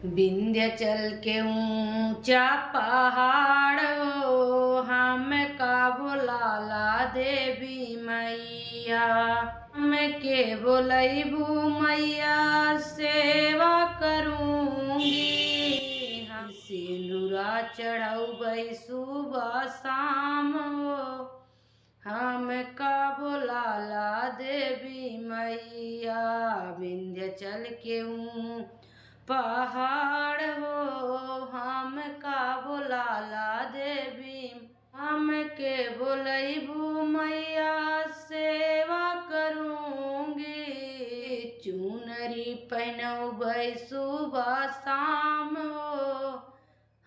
विंध्याचल के ऊंचा पहाड़ हो, हम का बोलाला देवी मैया। हम के बोलैबू मैया, सेवा करूंगी। हम सिंदूरा चढ़ौबै सुबह शाम हो, हम का बोलाला देवी मैया। विंध्याचल के पहाड़ हो, हम का बोलाला देवी। हम के बोलैबू मैया, सेवा करूंगी। चुनरी पहनौबै सुबह शाम हो,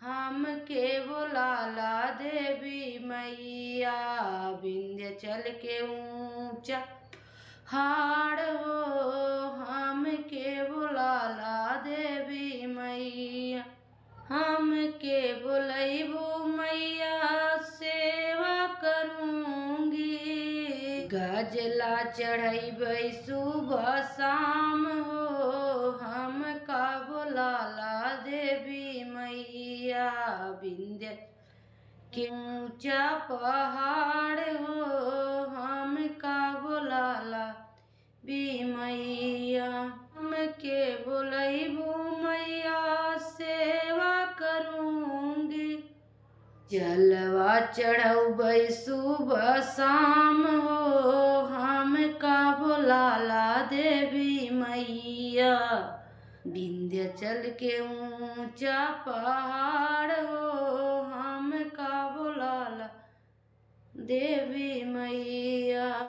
हम के बोलाला देवी मैया। विंध्याचल के ऊंचा पहाड़ हो, हम के बोलाला देवी मैया। हम के बोलैबू मैया, सेवा करूंगी। गजला चढ़ैबै सुबह शाम हो, हम का बोलाला देवी मैया। विंध्य के ऊंचा पहाड़ हो, हम का बोलाला भी मैया। हम के बोलैबू मैया, सेवा करूंगी। जलवा चढ़ौबै सुबह शाम हो, हम का बोलाला देवी मैया। विंध्याचल के ऊंचा पहाड़ हो, हम का बोलाला देवी मैया।